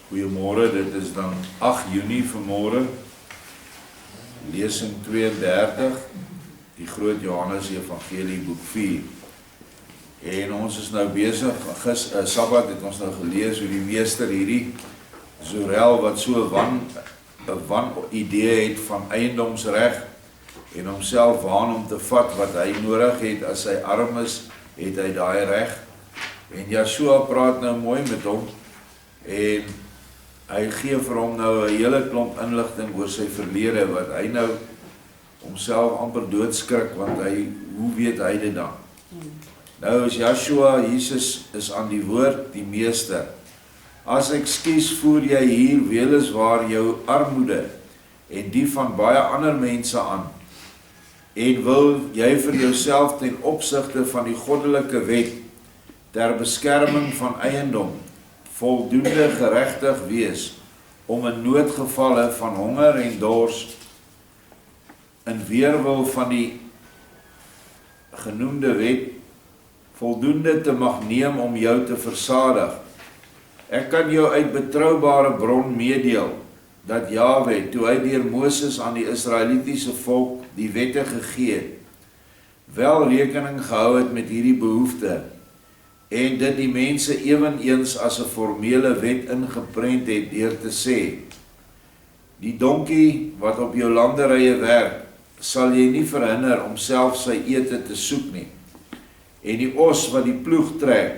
Goeiemôre, dit is dan 8 Junie vanmôre, lesing 32, die groot Johannes Evangelie boek 4. En ons is nou besig, Sabbat het ons nou gelees hoe die meester hierdie Zorel wat so 'n wan idee het van eiendomsreg en homself waan om te vat wat hy nodig het as hy arm is, het hy daai reg. En Yeshua praat nou mooi met hom en hy gee vir hom nou 'n hele klomp inligting oor sy verlede wat hy nou homself amper doodskrik, want hoe weet hy dit dan? Nou is Yeshua, Jesus is aan die woord, die meester. As ek skies voer jy hier weliswaar jou armoede en die van baie ander mense aan, en wil jy vir jouself ten opsigte van die goddelike wet ter beskerming van eiendom voldoende geregtig wees om in noodgevalle van honger en dors in weerwil van die genoemde wet voldoende te mag neem om jou te versadig. Ek kan jou uit betroubare bron meedeel dat Jahwe, toe hy deur Moses aan die Israelitiese volk die wette gegee het, wel rekening gehou het met hierdie behoefte en dit die mense eweneens as 'n formele wet ingeprent het deur te sê: die donkie wat op jou landerye werk, sal jy nie verhinder om self sy ete te soek nie, en die os wat die ploeg trek,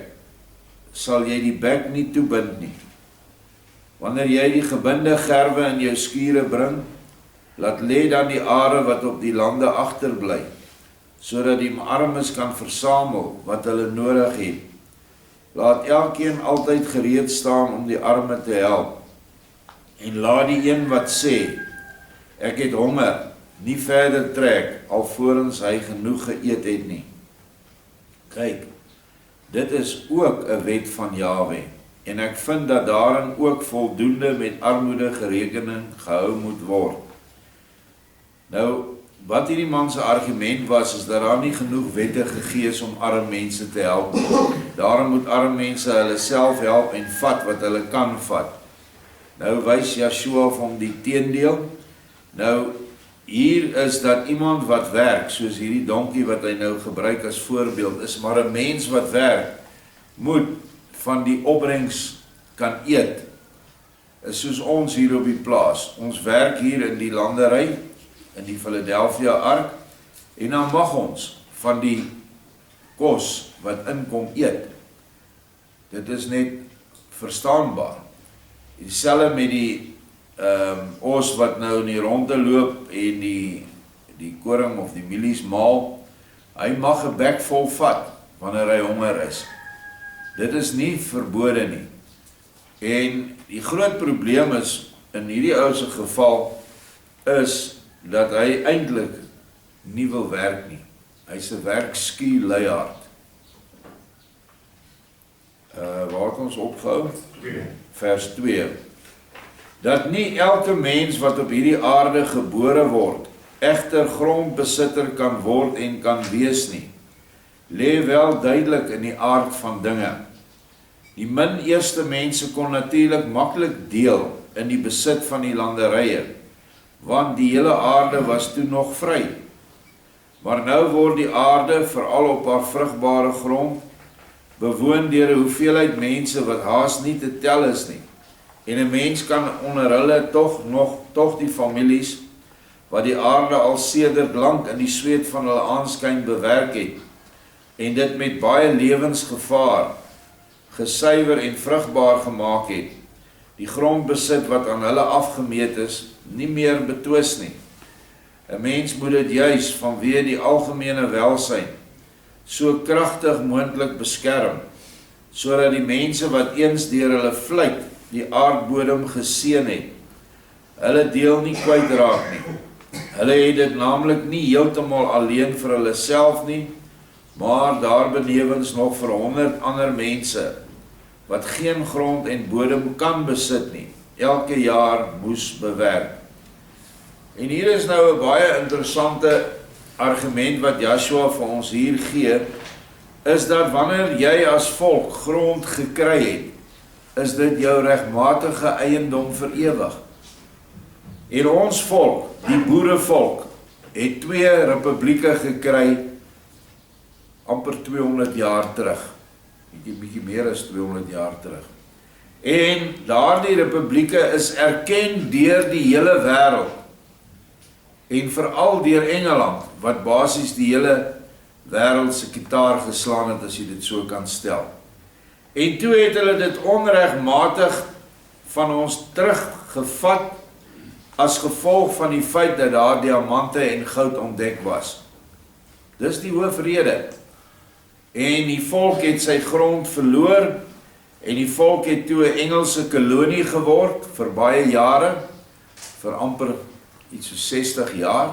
sal jy die bek nie toebind nie. Wanneer jy die gebinde gerwe in jou skure bring, laat lê dan die are wat op die lande agterbly, sodat die armes kan versamel wat hulle nodig het. Laat elkeen altyd gereed staan om die arme te help. En laat die een wat sê, ek het honger, nie verder trek, alvorens hy genoeg geëet het nie. Kyk, dit is ook 'n wet van Jahwe, en ek vind dat daarin ook voldoende met armoede gerekening gehou moet word. Nou, wat hierdie man se argument was, is dat daar nie genoeg wette gegee is om arme mense te help. Daarom moet arme mense hulle self help en vat wat hulle kan vat. Nou wys Yeshua vir hom die teendeel. Nou, hier is dat iemand wat werk, soos hierdie donkie wat hy nou gebruik as voorbeeld, is maar 'n mens wat werk, moet van die opbrengs kan eet. Is soos ons hier op die plaas. Ons werk hier in die landery, in die Philadelphia Ark, en dan mag ons van die kos wat inkom eet. Dit is net verstaanbaar. Dieselfde met die os wat nou in die ronde loop en die koring of die mielies maal, hy mag 'n bek vol vat wanneer hy honger is. Dit is nie verbode nie. En die groot probleem is, in hierdie ou se geval, is dat hy eintlik nie wil werk nie. Hy's 'n werkskuw luiaard. Waar het ons opgehou? Vers 2. Dat nie elke mens wat op hierdie aarde gebore word, egter grondbesitter kan word en kan wees nie, lê wel duidelik in die aard van dinge. Die min eerste mense kon natuurlik maklik deel in die besit van die landerye, want die hele aarde was toe nog vry. Maar nou word die aarde, veral op haar vrugbare grond, bewoon deur 'n hoeveelheid mense wat haas nie te tel is nie. En 'n mens kan onder hulle tog die families wat die aarde al sedert lank in die sweet van hulle aanskyn bewerk het, en dit met baie lewensgevaar gesuiwer en vrugbaar gemaak het, die grondbesit wat aan hulle afgemeet is, nie meer betwis nie. 'n Mens moet dit juis vanweë die algemene welsyn so kragtig moontlik beskerm, sodat die mense wat eens deur hulle vlyt die aardbodem geseën het, hulle deel nie kwytraak nie. Hulle het dit naamlik nie heeltemal alleen vir hulle self nie, maar daarbenewens nog vir 100 ander mense, wat geen grond en bodem kan besit nie, elke jaar moes bewerk. En hier is nou 'n baie interessante argument wat Yeshua vir ons hier gee, is dat wanneer jy as volk grond gekry het, is dit jou regmatige eiendom vir ewig. En ons volk, die boerevolk, het 2 republieke gekry amper 200 jaar terug. Bietjie meer as 200 jaar terug. En daardie republieke is erken deur die hele wêreld. En veral deur Engeland, wat basies die hele wêreld se kitaar geslaan het, as jy dit so kan stel. En toe het hulle dit onregmatig van ons teruggevat as gevolg van die feit dat daar diamante en goud ontdek was. Dis die hoofrede. En die volk het sy grond verloor, en die volk het toe 'n Engelse kolonie geword vir baie jare, vir amper iets so 60 jaar.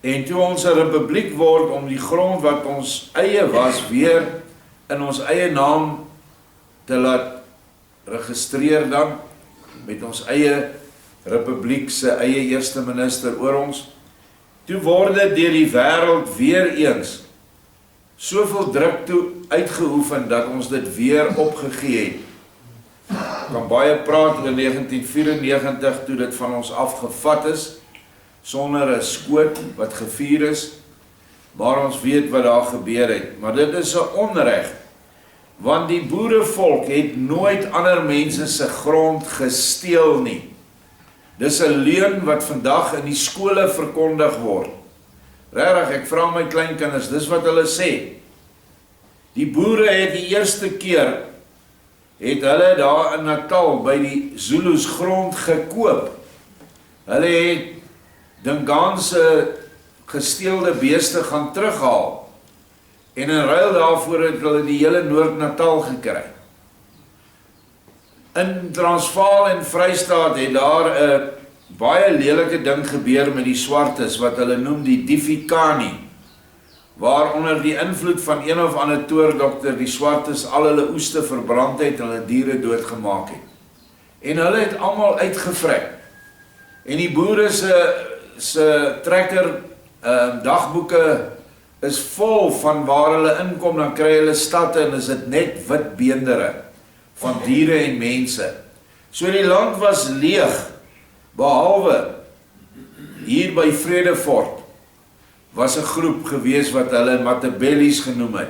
En toe ons 'n republiek word om die grond wat ons eie was weer in ons eie naam te laat registreer dan, met ons eie republiek se eie eerste minister oor ons, toe word dit deur die wêreld weer eens soveel druk toe uitgeoefen dat ons dit weer opgegee het. Kan baie praat oor 1994 toe dit van ons afgevat is, sonder 'n skoot wat gevier is, maar ons weet wat daar gebeur het. Maar dit is 'n onreg, want die boerevolk het nooit ander mense se grond gesteel nie. Dis 'n leuen wat vandag in die skole verkondig word. Regtig, ek vra my kleinkinders, dis wat hulle sê. Die boere het die eerste keer, het hulle daar in Natal by die Zulus grond gekoop. Hulle het Dingaanse gesteelde beeste gaan terughaal, en in ruil daarvoor het hulle die hele Noord-Natal gekry. In Transvaal en Vrystaat het daar 'n baie lelike ding gebeur met die swartes, wat hulle noem die Difikani, waar onder die invloed van een of ander toordokter die swartes al hulle oeste verbrand het en hulle diere doodgemaak het. En hulle het almal uitgevrek. En die boere se trekker dagboeke is vol van waar hulle inkom, dan kry hulle stadte en is dit net wit beendere van diere en mense. So die land was leeg, behalwe hier by Vredefort was 'n groep gewees wat hulle Matabellies genoem het.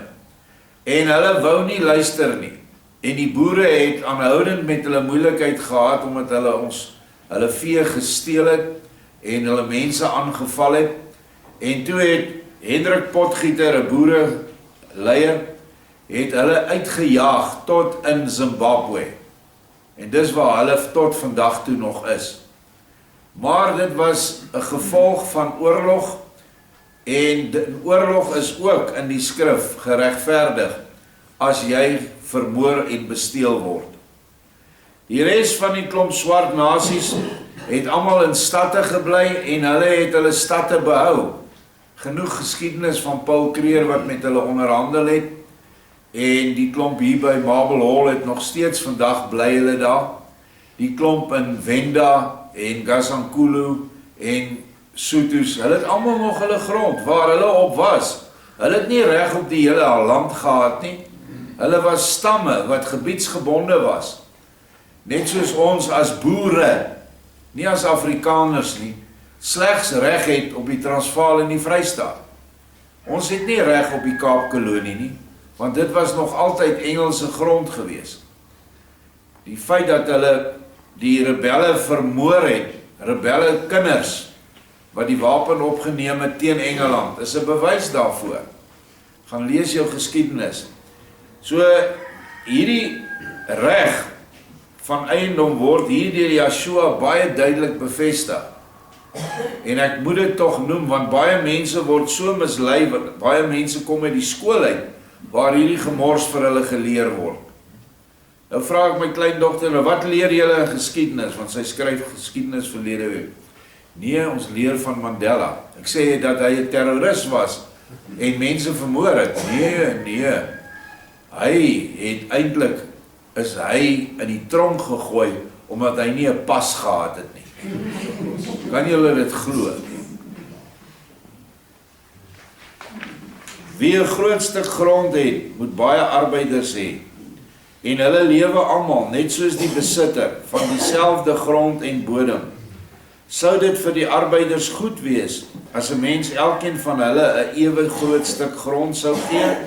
En hulle wou nie luister nie. En die boere het aanhoudend met hulle moeilikheid gehad, omdat hulle vee gesteel het en hulle mense aangeval het. En toe het Hendrik Potgieter, 'n boereleier, het hulle uitgejaag tot in Zimbabwe. En dis waar hulle tot vandag toe nog is. Maar dit was 'n gevolg van oorlog, en die oorlog is ook in die skrif geregverdig as jy vermoor en besteel word. Die res van die klomp swart nasies het almal in stadte gebly en hulle het hulle stadte behou. Genoeg geskiedenis van Paul Creer wat met hulle onderhandel het, en die klomp hier by Marble Hall het nog steeds vandag bly hulle daar. Die klomp in Venda en Gazankulu en Soetus, hulle het almal nog hulle grond waar hulle op was. Hulle het nie reg op die hele land gehad nie. Hulle was stamme wat gebiedsgebonde was. Net soos ons as boere, nie as Afrikaners nie, slegs reg het op die Transvaal en die Vrystaat. Ons het nie reg op die Kaapkolonie nie, want dit was nog altyd Engelse grond gewees. Die feit dat hulle die rebelle vermoor het, rebelle kinders, wat die wapen opgeneem het teen Engeland, is 'n bewys daarvoor. Gaan lees jou geskiedenis. So, hierdie reg van eiendom word hier deur Yeshua baie duidelik bevestig. En ek moet dit tog noem, want baie mense word so mislei, baie mense kom uit die skool uit, waar hierdie gemors vir hulle geleer word. Nou vra ek my kleindogter, nou wat leer julle in geskiedenis, want sy skryf geskiedenis verlede week. Nee, ons leer van Mandela. Ek sê dat hy 'n terroris was en mense vermoor het. Nee. Hy het eintlik, is hy in die tronk gegooi, omdat hy nie 'n pas gehad het nie. Kan julle dit glo? Wie 'n groot stuk grond het, moet baie arbeiders hê. en hulle lewe almal, net soos die besitter, van dieselfde grond en bodem. Sou dit vir die arbeiders goed wees, as 'n mens elkeen van hulle 'n ewe groot stuk grond sou gee?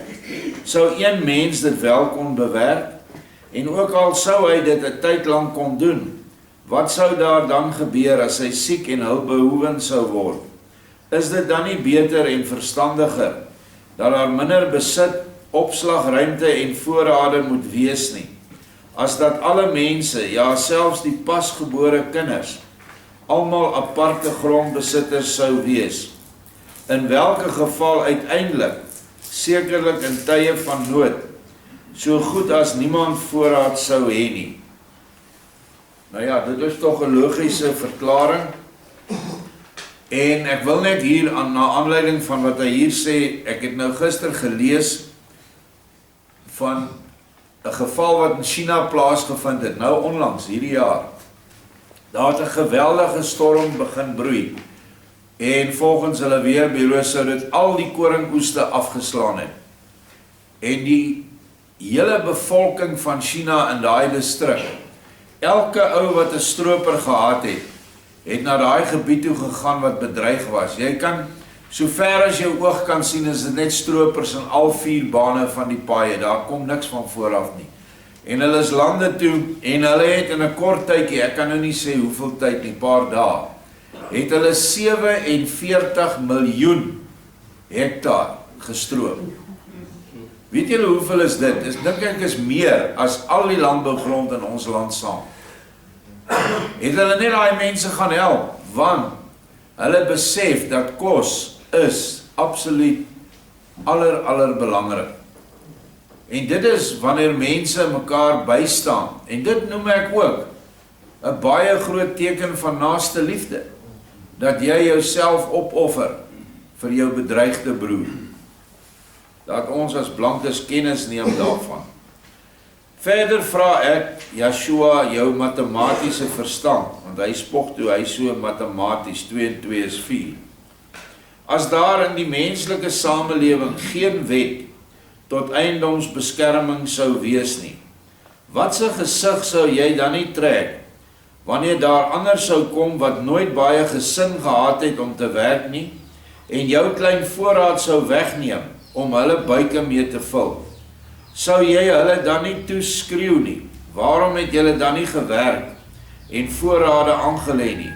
Sou een mens dit wel kon bewerk? En ook al sou hy dit 'n tyd lank kon doen, wat sou daar dan gebeur as hy siek en hulpbehoevend sou word? Is dit dan nie beter en verstandiger, dat daar minder besit, opslagruimte en voorrade moet wees nie, as dat alle mense, ja selfs die pasgebore kinders, almal aparte grondbesitters sou wees, in welke geval uiteindelik, sekerlik in tye van nood, so goed as niemand voorraad sou hê nie. Nou ja, dit is toch 'n logiese verklaring, en ek wil net hier, na aanleiding van wat hy hier sê, ek het nou gister gelees, van 'n geval wat in China plaasgevind het, nou onlangs, hierdie jaar. Daar het 'n geweldige storm begin broei, en volgens hulle weerbureau sou dit al die koringoeste afgeslaan het. En die hele bevolking van China in daai distrik, elke ou wat 'n stroper gehad het na daai gebied toe gegaan wat bedreig was. Jy kan, so ver as jou oog kan sien, is dit net stropers in al 4 bane van die paaie, daar kom niks van vooraf nie. En hulle is lande toe, en hulle het in 'n kort tydjie, ek kan nou nie sê hoeveel tyd nie, paar dae, het hulle 47 miljoen hektaar gestroop. Weet julle hoeveel is dit? Dink ek is meer as al die landbougrond in ons land saam. Het hulle net daai mense gaan help, want hulle besef dat kos is absoluut allerbelangrik. En dit is wanneer mense mekaar bystaan, en dit noem ek ook 'n baie groot teken van naaste liefde, dat jy jouself opoffer vir jou bedreigde broer. Dat ons as blankes kennis neem daarvan. Verder vra ek Joshua jou matematiese verstand, want hy spog toe, hy so matematies, 2 en 2 is 4. As daar in die menslike samelewing geen wet tot eiendomsbeskerming sou wees nie, watse gesig sou jy dan nie trek, wanneer daar ander sou kom wat nooit baie gesin gehad het om te werk nie, en jou klein voorraad sou wegneem, om hulle buike mee te vul? Sou jy hulle dan nie toeskreeu nie? Waarom het julle dan nie gewerk en voorrade aangelê nie?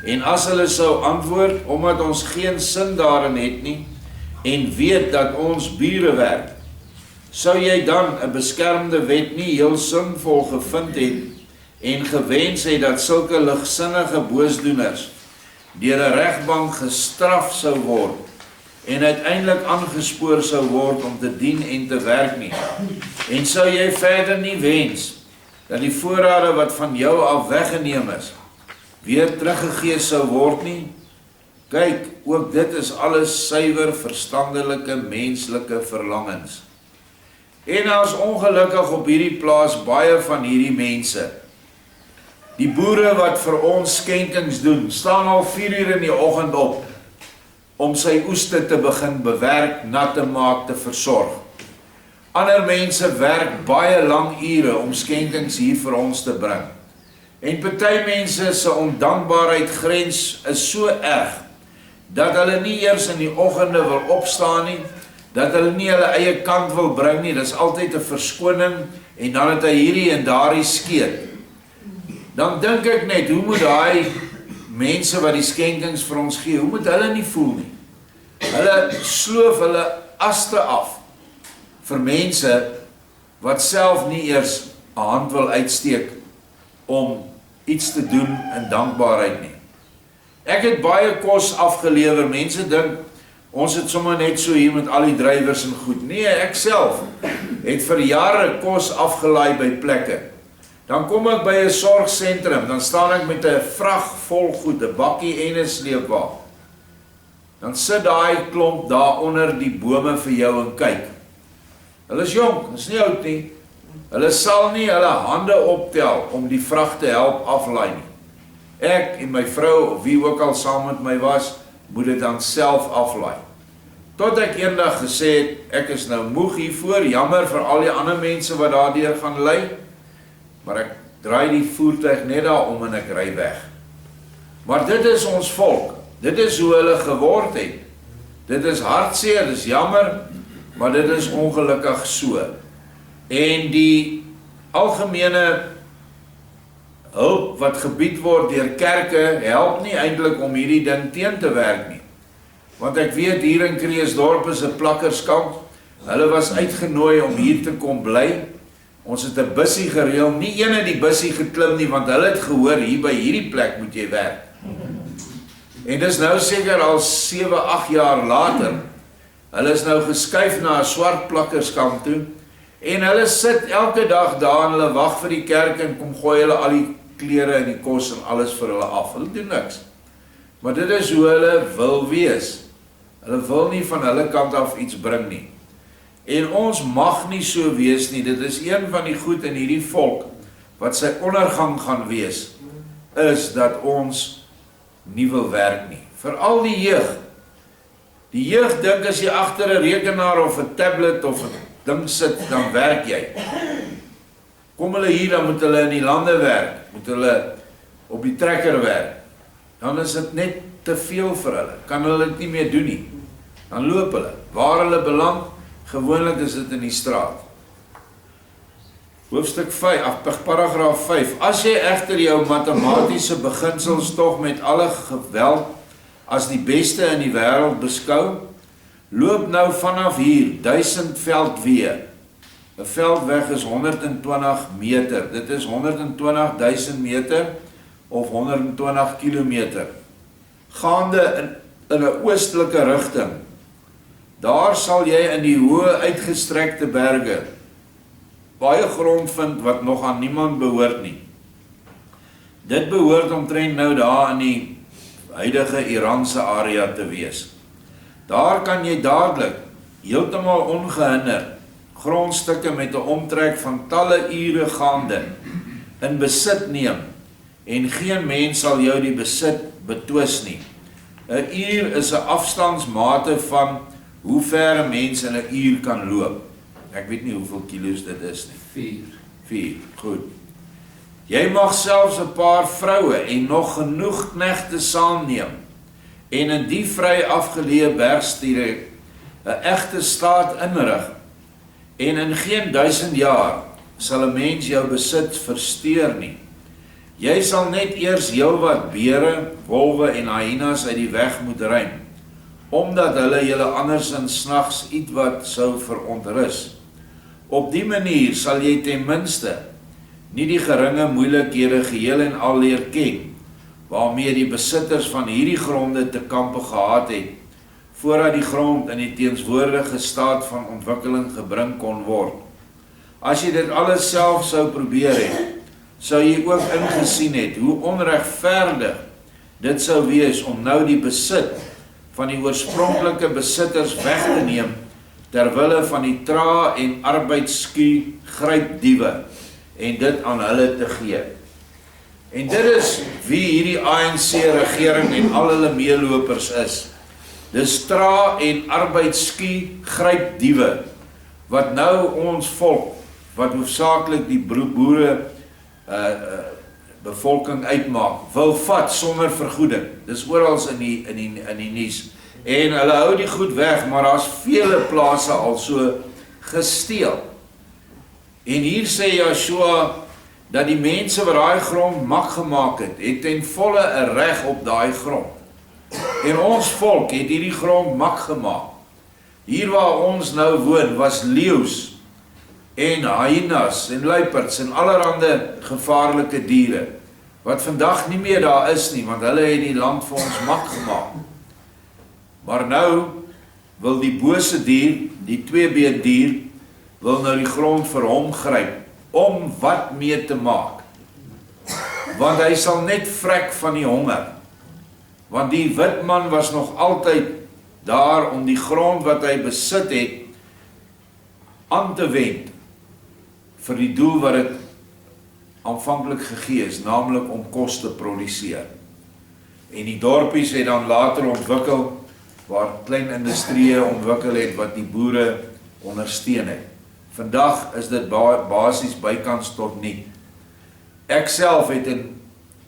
En as hulle sou antwoord, omdat ons geen sin daarin het nie, en weet dat ons bure werk, sou jy dan 'n beskermde wet nie heel sinvol gevind het, en gewens het dat sulke ligsinnige boosdoeners deur 'n regbank gestraf sou word, en uiteindelik aangespoor sou word om te dien en te werk nie? En sou jy verder nie wens, dat die voorrade wat van jou af weggeneem is, weer teruggegee sou word nie? Kyk, ook dit is alles suiwer verstandelike menslike verlangens. En as ongelukkig op hierdie plaas baie van hierdie mense, die boere wat vir ons skenkings doen, staan al 4 uur in die oggend op, om sy oeste te begin bewerk, nat te maak, te versorg. Ander mense werk baie lang ure om skenkings hier vir ons te bring. En party mense se ondankbaarheid grens is so erg, dat hulle nie eers in die oggende wil opstaan nie, dat hulle nie hulle eie kant wil bring nie, dit is altyd 'n verskoning, en dan het hy hierdie en daardie skeet. Dan dink ek net, hoe moet daai mense wat die skenkings vir ons gee, hoe moet hulle nie voel nie? Hulle sloof hulle aste af vir mense wat self nie eers 'n hand wil uitsteek om iets te doen in dankbaarheid nie. Ek het baie kos afgelewer. Mense dink ons het sommer net so hier met al die drywers en goed. Nee, ek self het vir jare kos afgelaai by plekke. Dan kom ek by 'n sorgsentrum, dan staan ek met 'n vrag vol goed, 'n bakkie en 'n sleepwa. Dan sit daai klomp daar onder die bome vir jou en kyk. Hulle is jonk, is nie oud nie. Hulle sal nie hulle hande optel om die vrag te help aflaai nie. Ek en my vrou, of wie ook al saam met my was, moet dit dan self aflaai. Tot ek eendag gesê het, ek is nou moeg hiervoor, jammer vir al die ander mense wat daardeur gaan ly, maar ek draai die voertuig net daar om en ek ry weg. Maar dit is ons volk, dit is hoe hulle geword het. Dit is hartseer, dit is jammer, maar dit is ongelukkig so. En die algemene hulp wat gebied word deur kerke, help nie eintlik om hierdie ding teen te werk nie. Want ek weet hier in Kreeusdorp is 'n plakkerskamp, hulle was uitgenooi om hier te kom bly. Ons het 'n bussie gereël, nie een het die bussie geklim nie, want hulle het gehoor, hier by hierdie plek moet jy werk. En dis nou seker al 7-8 jaar later, hulle is nou geskuif na 'n swart plakkerskamp toe, en hulle sit elke dag daar en hulle wag vir die kerk en kom gooi hulle al die klere en die kos en alles vir hulle af. Hulle doen niks. Maar dit is hoe hulle wil wees. Hulle wil nie van hulle kant af iets bring nie. En ons mag nie so wees nie. Dit is een van die goed in hierdie volk wat sy ondergang gaan wees, is dat ons nie wil werk nie. Veral die jeug. Die jeug dink as jy agter 'n rekenaar of 'n tablet of 'n ding sit, dan werk jy. Kom hulle hier, dan moet hulle in die lande werk, moet hulle op die trekker werk. Dan is dit net te veel vir hulle, kan hulle dit nie meer doen nie. Dan loop hulle, waar hulle beland, gewoonlik is dit in die straat. Hoofstuk 5, paragraaf 5, as jy egter jou matematiese beginsels tog met alle geweld as die beste in die wêreld beskou, loop nou vanaf hier 1000 veldweë. 'n veldweg is 120 meter, dit is 120.000 meter, of 120 kilometer, gaande in 'n oostelike rigting. Daar sal jy in die hoë uitgestrekte berge baie grond vind wat nog aan niemand behoort nie. Dit behoort omtrent nou daar in die huidige Iranse area te wees. Daar kan jy dadelik, heeltemal ongehinder, grondstukke met 'n omtrek van talle ure gaande in besit neem, en geen mens sal jou die besit betwis nie. 'n uur is 'n afstandsmate van hoe ver 'n mens in 'n uur kan loop. Ek weet nie hoeveel kilos dit is nie. 4, goed. Jy mag selfs 'n paar vroue en nog genoeg knegte saamneem, en in die vry afgeleë bergstreek 'n egte staat inrig, en in geen 1000 jaar sal 'n mens jou besit versteur nie. Jy sal net eers heelwat beere, wolwe en hyenas uit die weg moet ruim, omdat hulle julle andersins snags ietwat sou verontrus. Op die manier sal jy ten minste nie die geringe moeilikhede geheel en al leer ken, waarmee die besitters van hierdie gronde te kampe gehad het, voordat die grond in die teenswoordige staat van ontwikkeling gebring kon word. As jy dit alles self sou probeer het, sou jy ook ingesien het hoe onregverdig dit sou wees om nou die besit van die oorspronklike besitters weg te neem, terwille van die traa en arbeidsskuw grypdiewe, en dit aan hulle te gee. En dit is wie hierdie ANC regering en al hulle meelopers is. Dis traa en arbeidsskuw grypdiewe, wat nou ons volk, wat hoofsaaklik die boere bevolking uitmaak, wil vat sonder vergoeding. Dis oral in die nuus. En hulle hou die goed weg, maar daar's vele plase al so gesteel. En hier sê Joshua dat die mense wat daai grond mak gemaak het ten volle 'n reg op daai grond. En ons volk het hierdie grond mak gemaak. Hier waar ons nou woon was leeu's en hyenas en luiperds en allerhande gevaarlike diere, wat vandag nie meer daar is nie, want hulle het die land vir ons mak gemaak. Maar nou wil die bose dier, die tweebeen dier, wil nou die grond vir hom gryp, om wat mee te maak. Want hy sal net vrek van die honger. Want die wit man was nog altyd daar om die grond wat hy besit het, aan te wend, vir die doel wat het aanvanklik gegee is, naamlik om kos te produseer. En die dorpies het dan later ontwikkel waar klein industrieë ontwikkel het wat die boere ondersteun het. Vandag is dit basies bykans tot nie. Ek self het in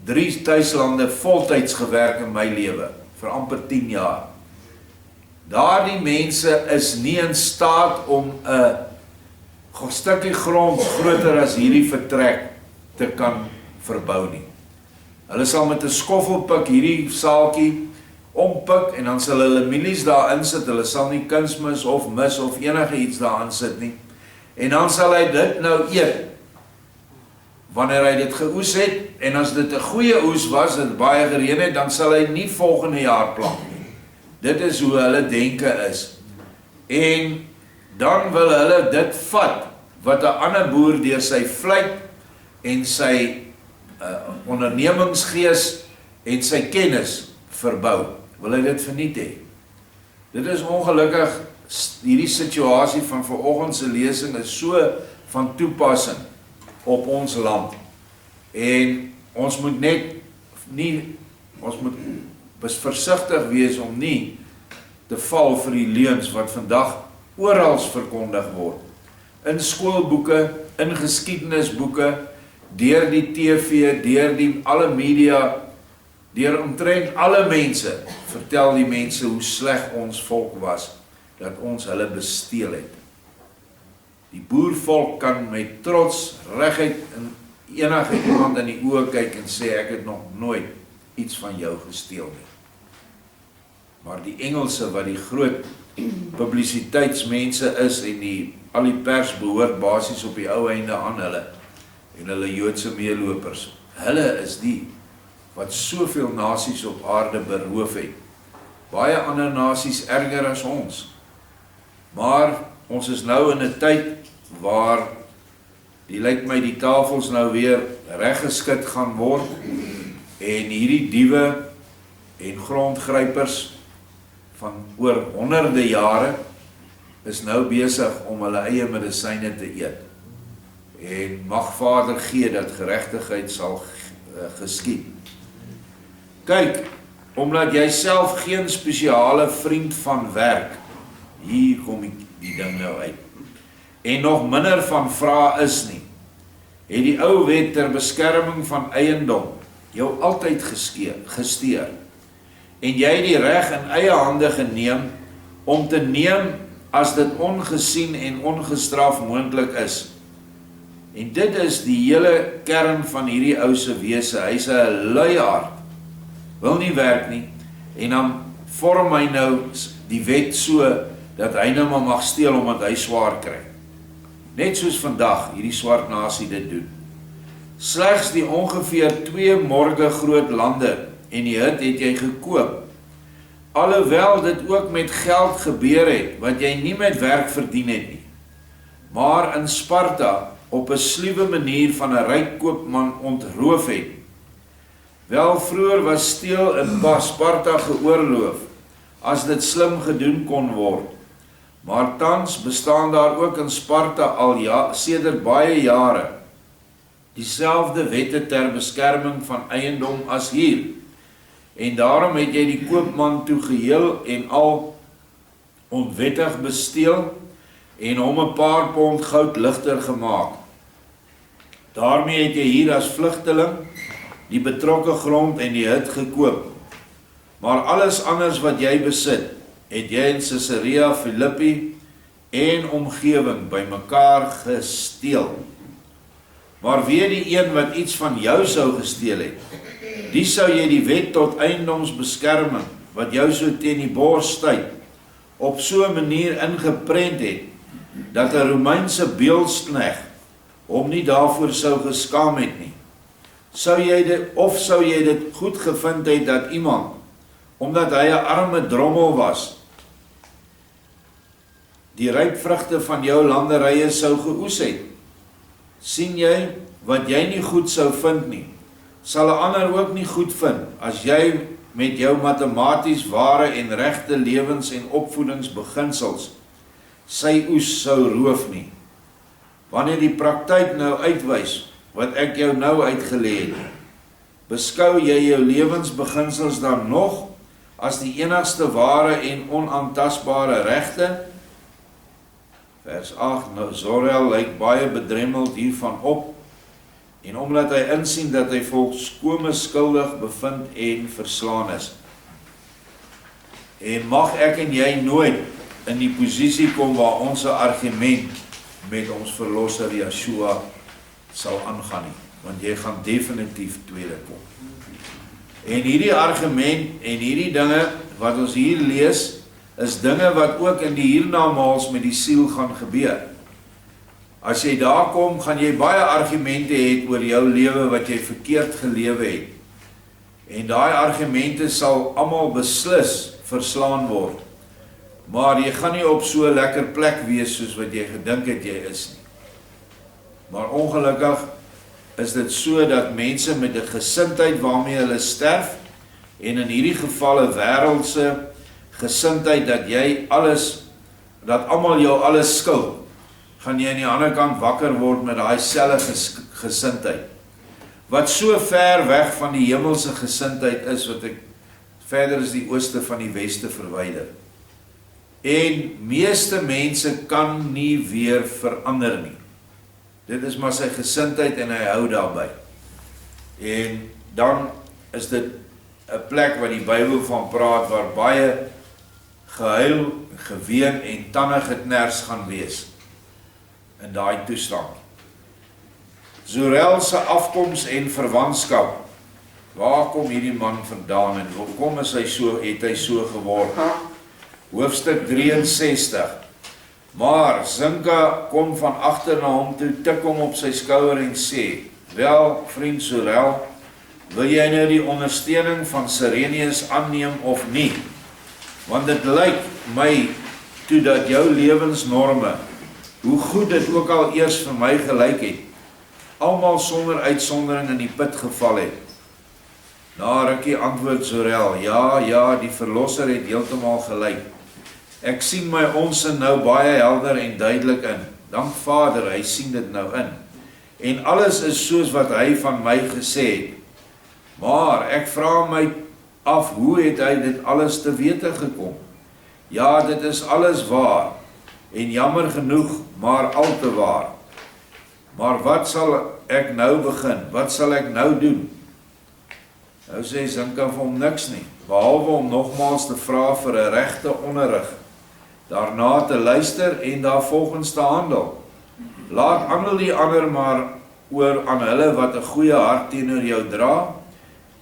3 tuislande voltyds gewerk in my lewe, vir amper 10 jaar. Daardie mense is nie in staat om 'n stukkie grond groter as hierdie vertrek te kan verbou nie. Hulle sal met 'n skoffelpik hierdie saaltjie ompik en dan sal hulle mielies daarin sit. Hulle sal nie kunsmis of mis of enige iets daarin sit nie. En dan sal hy dit nou eet. Wanneer hy dit geoes het, en as dit 'n goeie oes was, dit baie gereën het, dan sal hy nie volgende jaar plant nie. Dit is hoe hulle denke is. En dan wil hulle dit vat, wat 'n ander boer deur sy vlyt en sy ondernemingsgees en sy kennis verbou. Wil hy dit verniet hê? Dit is ongelukkig, hierdie situasie van vanoggend se lesing is so van toepassing op ons land. En ons moet ons moet versigtig wees om nie te val vir die leuns wat vandag oral verkondig word. In skoolboeke, in geskiedenisboeke, deur die TV, deur alle media, deur omtrent alle mense, vertel die mense hoe sleg ons volk was, dat ons hulle besteel het. Die boervolk kan met trots reguit in enige iemand in die oë kyk en sê, ek het nog nooit iets van jou gesteel nie. Maar die Engelse wat die groot publisiteitsmense is en al die pers behoort basies op die ou einde aan hulle en hulle Joodse meelopers, hulle is die wat soveel nasies op aarde beroof het. Baie ander nasies erger as ons. Maar ons is nou in 'n tyd waar lyk my die tafels nou weer reggeskit gaan word en hierdie diewe en grondgrypers van oor honderde jare is nou besig om hulle eie medisyne te eet. En mag Vader gee dat geregtigheid sal geskied. Kyk, omdat jy self geen spesiale vriend van werk, hier kom die ding nou uit, en nog minder van vra is nie, het die ou wet ter beskerming van eiendom jou altyd gesteer, en jy die reg in eie hande geneem, om te neem as dit ongesien en ongestraf moontlik is. En dit is die hele kern van hierdie ou se wese, hy's 'n luiaard, wil nie werk nie, en dan vorm hy nou die wet so, dat hy nou maar mag steel omdat hy swaar kry. Net soos vandag hierdie swart nasie dit doen. Slegs die ongeveer 2 morge groot lande en die het jy gekoop. Alhoewel dit ook met geld gebeur het, wat jy nie met werk verdien het nie. Maar in Sparta op 'n sluwe manier van 'n ryk koopman ontroof het. Wel vroeër was steel in Sparta geoorloof, as dit slim gedoen kon word. Maar tans bestaan daar ook in Sparta al sedert baie jare dieselfde wette ter beskerming van eiendom as hier. En daarom het jy die koopman toe geheel en al onwettig besteel en hom 'n paar pond goud ligter gemaak. Daarmee het jy hier as vlugteling die betrokke grond en die hut gekoop. Maar alles anders wat jy besit, het jy in Caesarea Philippi en omgewing bymekaar gesteel. Maar weet die een wat iets van jou sou gesteel het, die sou jy die wet tot eiendomsbeskerming, wat jou so teen die bors stuit, op so 'n manier ingeprent het, dat 'n Romeinse beeldskneg hom nie daarvoor sou geskaam het nie. Sou jy dit goed gevind het dat iemand, omdat hy 'n arme drommel was, die ryk vrugte van jou landerye sou geoes het? Sien jy, wat jy nie goed sou vind nie, sal 'n ander ook nie goed vind, as jy met jou matematies ware en regte lewens- en opvoedingsbeginsels sy oes sou roof nie. Wanneer die praktyk nou uitwys, wat ek jou nou uitgelê het, beskou jy jou lewensbeginsels dan nog as die enigste ware en onaantastbare regte. Vers 8, nou Zorel lyk baie bedremmeld hiervan op, en omdat hy insien dat hy volkome skuldig bevind en verslaan is. En mag ek en jy nooit in die posisie kom waar ons 'n argument met ons verlosser Yeshua sal aangaan nie, want jy gaan definitief tweede kom. En hierdie argument en hierdie dinge wat ons hier lees, is dinge wat ook in die hiernamaals met die siel gaan gebeur. As jy daar kom, gaan jy baie argumente hê oor jou lewe wat jy verkeerd gelewe het. En daai argumente sal almal beslis verslaan word. Maar jy gaan nie op so 'n lekker plek wees soos wat jy gedink het jy is nie. Maar ongelukkig is dit so dat mense met 'n gesindheid waarmee hulle sterf, en in hierdie geval 'n wêreldse gesindheid dat almal jou alles skuld, gaan jy aan die ander kant wakker word met daai selfde gesindheid, wat so ver weg van die hemelse gesindheid is, wat ek verder is die ooste van die weste verwyder. En meeste mense kan nie weer verander nie. Dit is maar sy gesindheid en hy hou daarby. En dan is dit 'n plek waar die Bybel van praat, waar baie gehuil, geween en tande geknars gaan wees in daai toestand. Zorel se afkoms en verwantskap. Waar kom hierdie man vandaan en hoekom is hy so geword? Hoofstuk 63. Maar Zinka kom van agter na hom toe, tik hom op sy skouer en sê, wel, vriend Zorel, wil jy nou die ondersteuning van Sirenius aanneem of nie? Want dit lyk my toe dat jou lewensnorme, hoe goed dit ook al eers vir my gelyk het, almal sonder uitsondering in die put geval het. Na rukkie antwoord Zorel, ja, die verlosser het heeltemal gelyk. Ek sien my onsin nou baie helder en duidelik in. Dank Vader, hy sien dit nou in. En alles is soos wat hy van my gesê het. Maar ek vra my af, hoe het hy dit alles te wete gekom? Ja, dit is alles waar. En jammer genoeg, maar al te waar. Maar wat sal ek nou begin? Wat sal ek nou doen? Nou sê Zinka vir hom niks nie, behalwe om nogmaals te vra vir 'n regte onderrig, daarna te luister en daarvolgens te handel. Laat handel die ander maar oor aan hulle wat 'n goeie hart teenoor jou dra,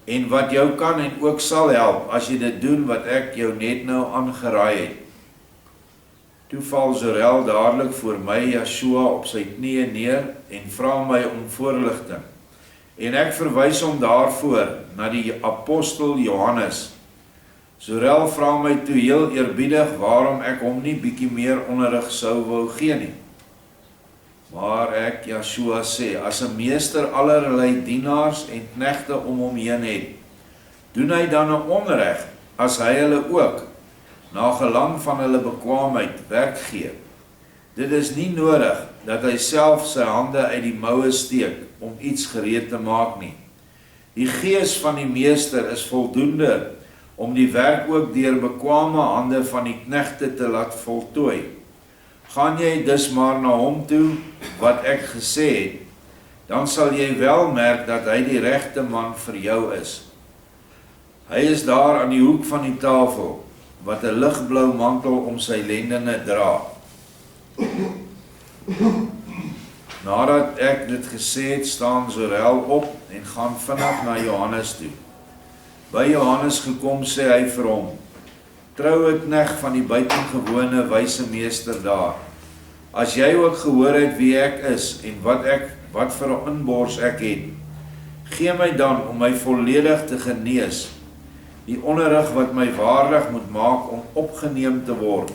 en wat jou kan en ook sal help, as jy dit doen wat ek jou net nou aangeraai het. Toe val Zorel dadelik voor my Yeshua op sy knieë neer, en vra my om voorligting. En ek verwys hom daarvoor na die apostel Johannes. Zorel vra my toe heel eerbiedig waarom ek hom nie bietjie meer onderrig sou wou gee nie. Maar ek, Yeshua, sê, as 'n meester allerlei dienaars en knegte om hom heen het, doen hy dan 'n onreg as hy hulle ook, na gelang van hulle bekwaamheid, werk gee. Dit is nie nodig dat hy self sy hande uit die moue steek om iets gereed te maak nie. Die gees van die meester is voldoende om die werk ook deur bekwame hande van die knegte te laat voltooi. Gaan jy dus maar na hom toe wat ek gesê het, dan sal jy wel merk dat hy die regte man vir jou is. Hy is daar aan die hoek van die tafel, wat 'n ligblou mantel om sy lendene dra. Nadat ek dit gesê het, staan Zorel op en gaan vinnig na Johannes toe. By Johannes gekom sê hy vir hom, troue knegt van die buitengewone wyse meester daar, as jy ook gehoor het wie ek is en wat vir 'n inbors ek het, gee my dan om my volledig te genees, die onderrig wat my waardig moet maak om opgeneem te word,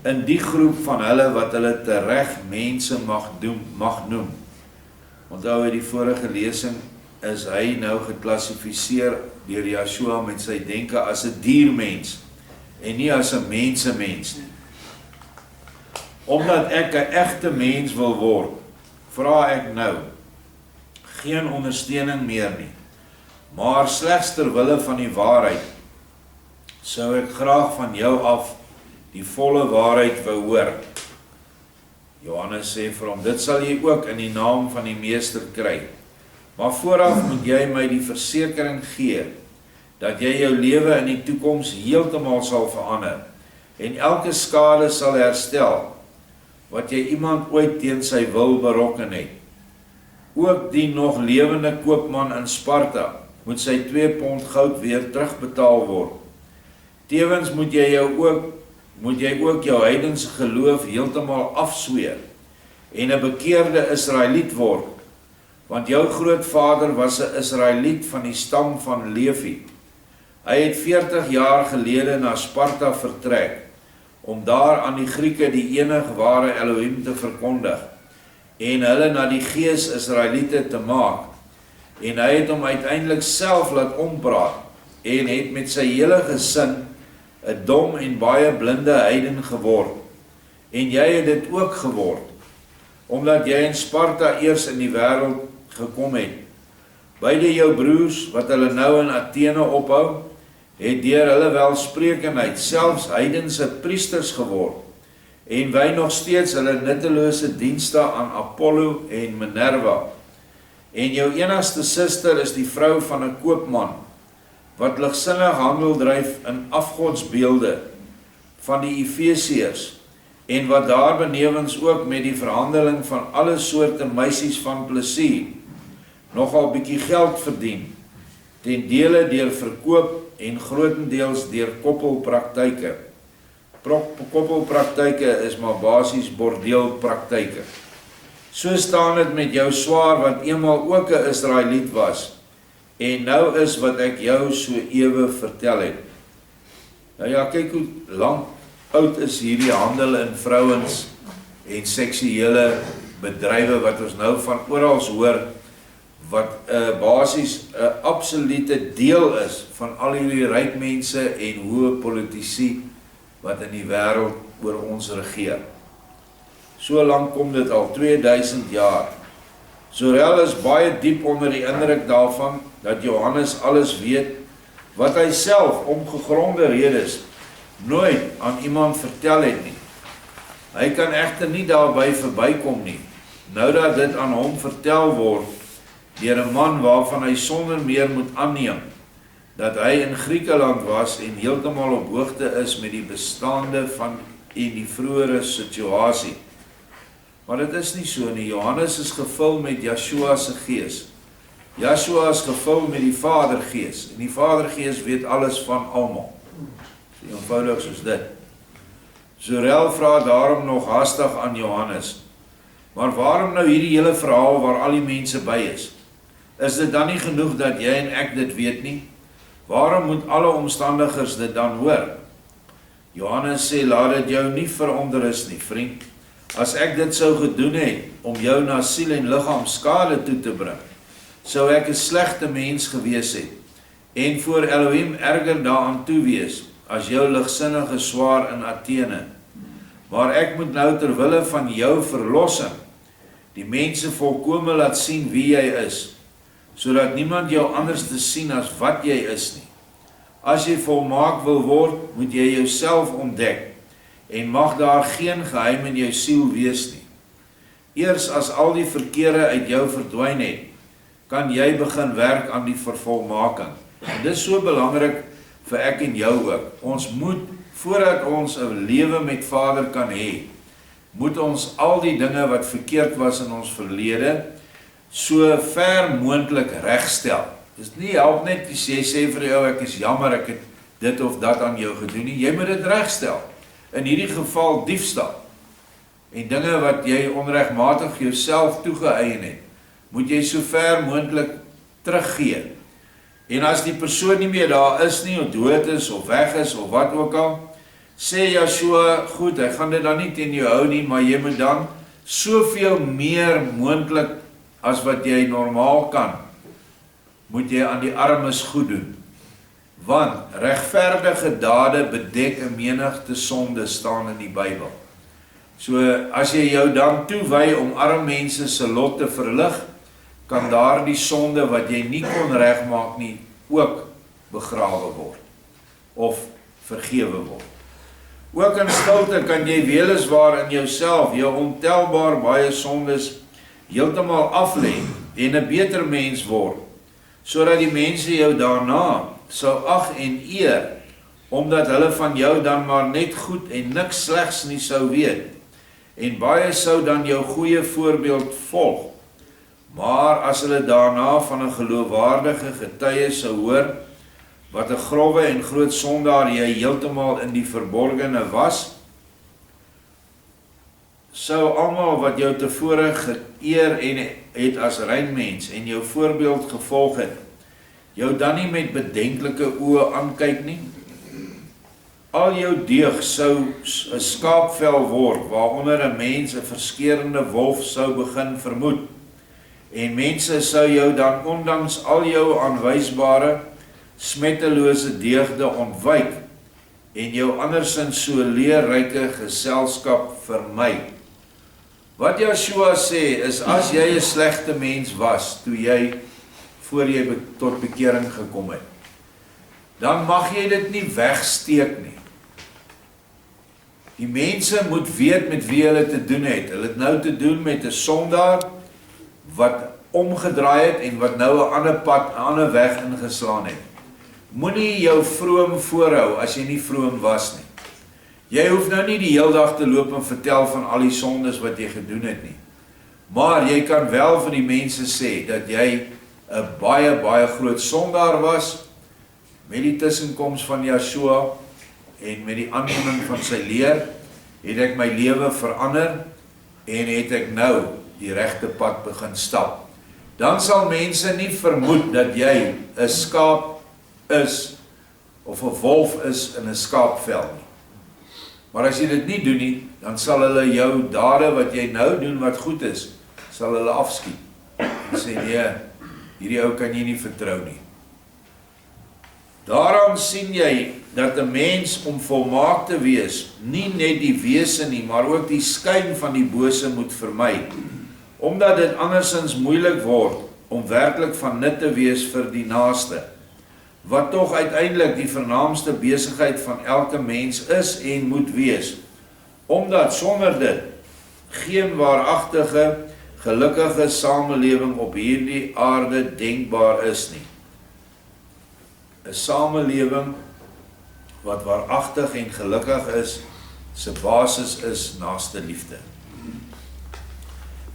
in die groep van hulle wat hulle tereg mense mag noem. Onthou uit die vorige lesing is hy nou geklassifiseer deur Yeshua met sy denke as 'n diermens en nie as 'n mensemens nie. Omdat ek 'n egte mens wil word, vra ek nou geen ondersteuning meer nie, maar slegs ter wille van die waarheid, sou ek graag van jou af die volle waarheid wou hoor. Johannes sê vir hom, dit sal jy ook in die naam van die Meester kry. Maar vooraf moet jy my die versekering gee, dat jy jou lewe in die toekoms heeltemal sal verander, en elke skade sal herstel, wat jy iemand ooit teen sy wil berokken het. Ook die nog lewende koopman in Sparta, moet sy 2 pond goud weer terugbetaal word. Tevens moet jy ook jou heidense geloof heeltemal afsweer, en 'n bekeerde Israeliet word, want jou grootvader was 'n Israeliet van die stam van Levi. Hy het 40 jaar gelede na Sparta vertrek, om daar aan die Grieke die enige ware Elohim te verkondig, en hulle na die gees Israeliete te maak, en hy het hom uiteindelik self laat ompraat, en het met sy hele gesin 'n dom en baie blinde heiden geword, en jy het dit ook geword, omdat jy in Sparta eers in die wêreld gekom het. Beide jou broers, wat hulle nou in Athene ophou, het deur hulle welsprekendheid selfs heidense priesters geword, en wy nog steeds hulle nuttelose dienste aan Apollo en Minerva. En jou enigste suster is die vrou van 'n koopman, wat ligsinnig handel dryf in afgodsbeelde van die Efesiërs, en wat daar benewens ook met die verhandeling van alle soorte meisies van plesier, nogal bietjie geld verdien, ten dele deur verkoop en grotendeels deur koppelpraktyke. Koppelpraktyke is maar basies bordeelpraktyke. So staan dit met jou swaar wat eenmaal ook 'n Israeliet was, en nou is wat ek jou so ewe vertel het. Nou ja, kyk hoe lank oud is hierdie handel in vrouens en seksuele bedrywe wat ons nou van oral hoor, wat basies 'n absolute deel is van al hierdie ryk mense en hoë politici wat in die wêreld oor ons regeer. So lank kom dit al 2000 jaar. Sorel is baie diep onder die indruk daarvan dat Johannes alles weet, wat hy self om gegronde redes nooit aan iemand vertel het nie. Hy kan egter nie daarby verbykom nie, nou dat dit aan hom vertel word deur 'n man waarvan hy sonder meer moet aanneem dat hy in Griekeland was en heeltemal op hoogte is met die bestaande van en die vroeëre situasie. Maar dit is nie so nie. Johannes is gevul met Yeshua se gees. Yeshua is gevul met die Vadergees, en die Vadergees weet alles van almal. So eenvoudig soos dit. Sorel vra daarom nog hastig aan Johannes, maar waarom nou hierdie hele verhaal waar al die mense by is? Is dit dan nie genoeg dat jy en ek dit weet nie? Waarom moet alle omstandiges dit dan hoor? Johannes sê, laat dit jou nie veronderus nie, vriend. As ek dit sou gedoen het, om jou na siel en liggaam skade toe te bring, sou ek 'n slegte mens gewees het, en voor Elohim erger daaraan toe wees, as jou ligsinnige swaar in Athene. Maar ek moet nou terwille van jou verlossing, die mense volkome laat sien wie jy is, sodat niemand jou anders te sien as wat jy is nie. As jy volmaak wil word, moet jy jouself ontdek, en mag daar geen geheim in jou siel wees nie. Eers as al die verkeerde uit jou verdwyn het, kan jy begin werk aan die vervolmaking. En dit is so belangrik vir ek en jou ook. Ons moet, voordat ons 'n lewe met Vader kan hê, moet ons al die dinge wat verkeerd was in ons verlede, so ver moontlik regstel. Dis nie help net as jy sê vir jou, ek is jammer, ek het dit of dat aan jou gedoen nie. Jy moet dit regstel. In hierdie geval diefstal. En dinge wat jy onregmatig jouself toegeëien het, moet jy so ver moontlik teruggee. En as die persoon nie meer daar is nie, of dood is, of weg is, of wat ook al, sê Yeshua, goed, hy gaan dit dan nie teen jou hou nie, maar jy moet dan soveel meer moontlik as wat jy normaal kan, moet jy aan die armes goed doen. Want regverdige dade bedek 'n menigte sonde staan in die Bybel. So as jy jou dan toewy om arme mense se lot te verlig, kan daardie sonde wat jy nie kon regmaak nie, ook begrawe word. Of vergewe word. Ook in stilte kan jy weliswaar in jouself jou ontelbaar baie sondes heeltemal aflê en 'n beter mens word, sodat die mense jou daarna sou ag en eer, omdat hulle van jou dan maar net goed en niks slegs nie sou weet, en baie sou dan jou goeie voorbeeld volg. Maar as hulle daarna van 'n geloofwaardige getuie sou hoor, wat 'n grove en groot sondaar jy heeltemal in die verborgene was, sou almal wat jou tevore geëer en het as rein mens en jou voorbeeld gevolg het, jou dan nie met bedenklike oë aankyk nie. Al jou deeg sou 'n skaapvel word, waaronder 'n mens 'n verskeurende wolf sou begin vermoed, en mense sou jou dan ondanks al jou aanwysbare smettelose deegde ontwyk en jou andersins so leerryke geselskap vermy. Wat Joshua sê is, as jy 'n slegte mens was toe jy voor jy tot bekering gekom het, dan mag jy dit nie wegsteek nie. Die mense moet weet met wie hulle te doen het. Hulle het nou te doen met 'n sondaar wat omgedraai het en wat nou 'n ander pad, 'n ander weg ingeslaan het. Moenie jou vroom voorhou as jy nie vroom was nie. Jy hoef nou nie die hele dag te loop en vertel van al die sondes wat jy gedoen het nie. Maar jy kan wel vir die mense sê dat jy 'n baie groot sondaar was met die tussenkoms van Joshua en met die aanneming van sy leer, het ek my lewe verander en het ek nou die regte pad begin stap. Dan sal mense nie vermoed dat jy 'n skaap is of 'n wolf is in 'n skaapvel nie. Maar as jy dit nie doen nie, dan sal hulle jou dade wat jy nou doen wat goed is, sal hulle afskiet en sê nee, hierdie ou kan jy nie vertrou nie. Daarom sien jy dat 'n mens om volmaak te wees, nie net die wese nie, maar ook die skyn van die bose moet vermy, omdat dit andersins moeilik word om werklik van nut te wees vir die naaste, wat tog uiteindelik die vernaamste besigheid van elke mens is en moet wees, omdat sonder dit geen waaragtige, gelukkige samelewing op hierdie aarde denkbaar is nie. 'n Samelewing wat waaragtig en gelukkig is, se basis is naaste liefde.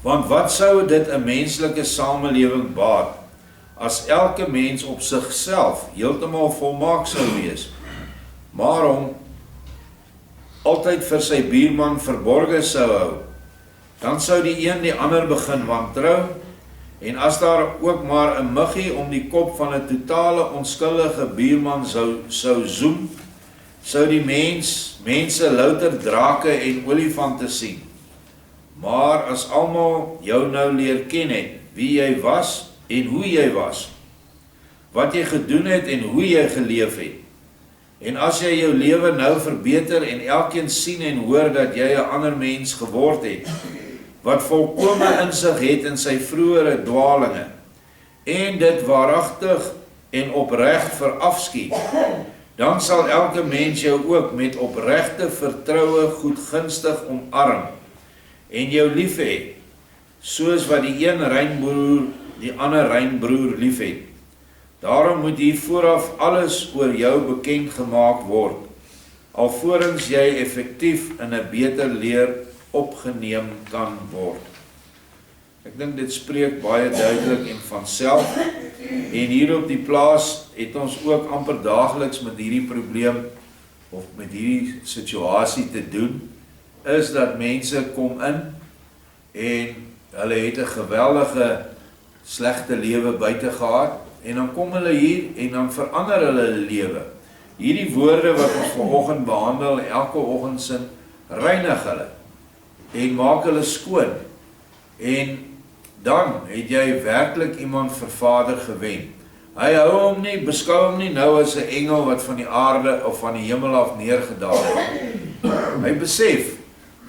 Want wat sou dit 'n menslike samelewing baat, as elke mens op sigself heeltemal volmaak sou wees, maar hom altyd vir sy buurman verborge sou hou, dan sou die een die ander begin wantrou, en as daar ook maar 'n muggie om die kop van 'n totale onskuldige buurman sou zoem, sou die mense louter drake en olifante sien. Maar as almal jou nou leer ken het, wie jy was en hoe jy was, wat jy gedoen het en hoe jy geleef het, en as jy jou lewe nou verbeter en elkeen sien en hoor dat jy 'n ander mens geword het, wat volkome insig het in sy vroeëre dwalinge, en dit waaragtig en opreg verafskiet, dan sal elke mens jou ook met opregte vertroue goedgunstig omarm, en jou lief hê, soos wat die een rynbroer die ander rynbroer lief het. Daarom moet hier vooraf alles oor jou bekend gemaak word, alvorens jy effektief in 'n beter leer opgeneem kan word. Ek dink dit spreek baie duidelik en van self, en hier op die plaas het ons ook amper daagliks met hierdie probleem, of met hierdie situasie te doen, is dat mense kom in, en hulle het 'n geweldige slegte lewe buite gehad, en dan kom hulle hier, en dan verander hulle lewe. Hierdie woorde wat ons vanoggend behandel, elke oggendsin, reinig hulle, en maak hulle skoon, en dan het jy werklik iemand vir Vader gewen. Hy hou hom nie, beskou hom nie nou as 'n engel wat van die aarde of van die hemel af neergedaal het. Hy besef,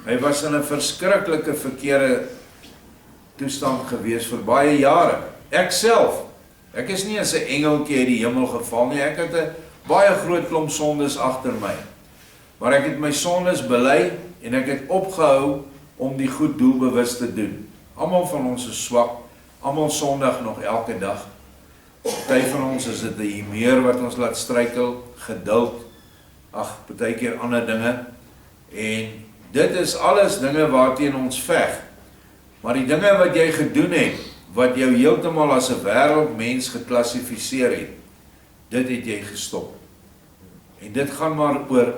hy was in 'n verskriklike verkeerde toestand gewees vir baie jare. Ek self, ek is nie as 'n engeltjie uit die hemel geval nie, ek het 'n baie groot klomp sondes agter my. Maar ek het my sondes bely en ek het opgehou om die goed doelbewus te doen. Almal van ons is swak, almal sondig nog elke dag. Party van ons is dit 'n humeur wat ons laat struikel, geduld, partykeer ander dinge. En dit is alles dinge waarteen ons veg. Maar die dinge wat jy gedoen het, wat jou heeltemal as 'n wêreldmens geklassifiseer het, dit het jy gestop. En dit gaan maar oor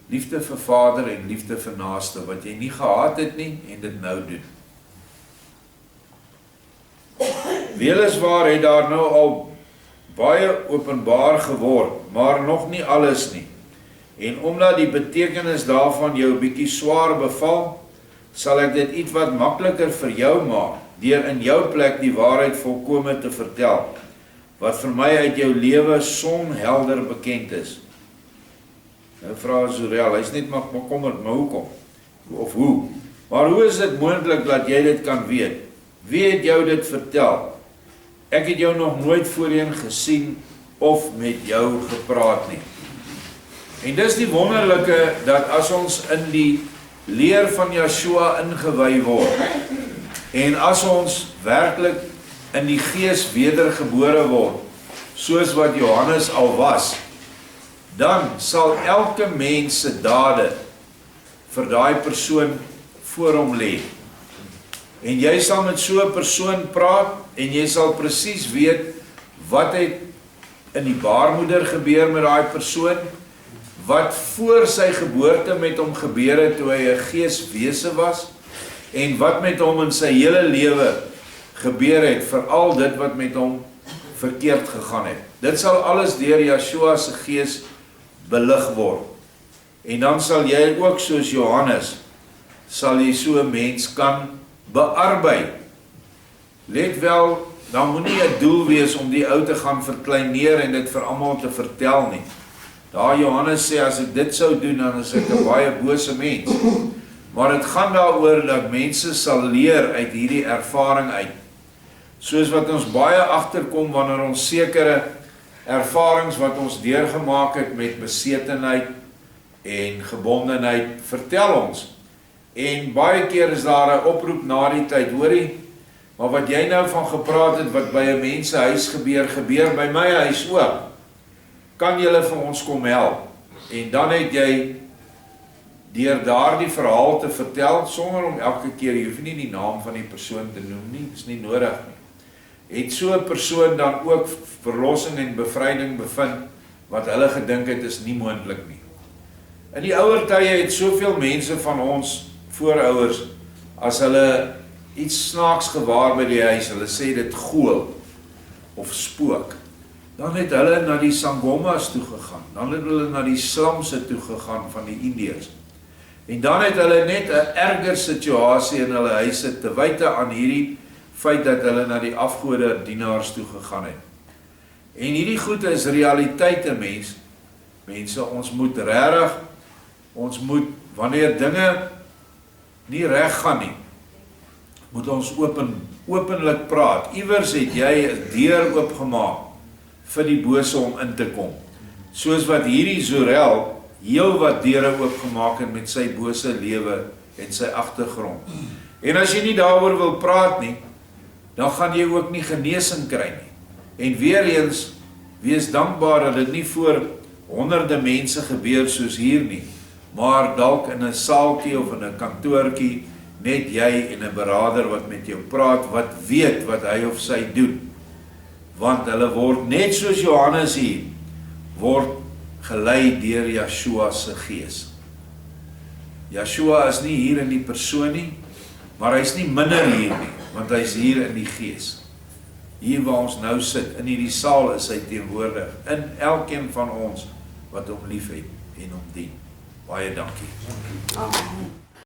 liefde vir Vader en liefde vir naaste, wat jy nie gehad het nie en dit nou doen. Weliswaar het daar nou al baie openbaar geword, maar nog nie alles nie. En omdat die betekenis daarvan jou 'n bietjie swaar beval, sal ek dit iets wat makliker vir jou maak, deur in jou plek die waarheid volkome te vertel, wat vir my uit jou lewe sonhelder bekend is. Nou vra Zurel, hy's net maar bekommerd, maar hoekom? Of hoe? Maar hoe is dit moontlik dat jy dit kan weet? Wie het jou dit vertel? Ek het jou nog nooit voorheen gesien of met jou gepraat nie. En dis die wonderlike, dat as ons in die leer van Yeshua ingewy word, en as ons werklik in die gees wedergebore word, soos wat Johannes al was, dan sal elke mens se dade vir daai persoon voor hom lê. En jy sal met so 'n persoon praat, en jy sal presies weet, wat het in die baarmoeder gebeur met daai persoon, wat voor sy geboorte met hom gebeur het, toe hy 'n geeswese was, en wat met hom in sy hele lewe gebeur het, vir al dit wat met hom verkeerd gegaan het. Dit sal alles deur Yeshua se gees belig word. En dan sal jy ook soos Johannes, sal jy so 'n mens kan bearbei. Let wel, dan moet nie 'n doel wees om die ou te gaan verkleineer en dit vir almal te vertel nie. Daar Johannes sê, as ek dit sou doen, dan is ek 'n baie bose mens. Maar dit gaan daaroor dat mense sal leer uit hierdie ervaring uit. Soos wat ons baie agterkom wanneer ons sekere ervarings wat ons deurgemaak het met besetenheid en gebondenheid, vertel ons. En baie keer is daar 'n oproep na die tyd, hoorie, maar wat jy nou van gepraat het, wat by 'n mens se huis gebeur, gebeur by my huis ook. Kan julle vir ons kom help? En dan het jy deur daardie verhaal te vertel, sonder om elke keer, jy hoef nie die naam van die persoon te noem nie, dis nie nodig nie. Het so 'n persoon dan ook verlossing en bevryding bevind, wat hulle gedink het is nie moontlik nie. In die ouer tye het soveel mense van ons voorouers, as hulle iets snaaks gewaar by die huis, hulle sê dit gool of spook, dan het hulle na die Sangomas toe gegaan, dan het hulle na die Slamse toe gegaan van die Indiërs. En dan het hulle net 'n erger situasie in hulle huise te wyte aan hierdie feit dat hulle na die afgode dienaars toe gegaan het. En hierdie goede is realiteite, mense, ons moet regtig, ons moet, wanneer dinge nie reg gaan nie, moet ons openlik praat. Iewers het jy 'n deur oopgemaak vir die bose om in te kom. Soos wat hierdie Zorel heel wat deure oopgemaak het met sy bose lewe en sy agtergrond. En as jy nie daaroor wil praat nie, dan gaan jy ook nie genesing kry nie. En weer eens, wees dankbaar dat dit nie voor honderde mense gebeur soos hier nie, maar dalk in 'n saaltjie of in 'n kantoortjie, net jy en 'n beraader wat met jou praat, wat weet wat hy of sy doen. Want hulle word net soos Johannes hier, word gelei deur Yeshua se gees. Yeshua is nie hier in die persoon nie, maar hy's nie minder hier nie, want hy's hier in die gees. Hier waar ons nou sit, in hierdie saal is hy teenwoordig, in elkeen van ons wat hom liefhet en hom dien. Baie dankie. Amen.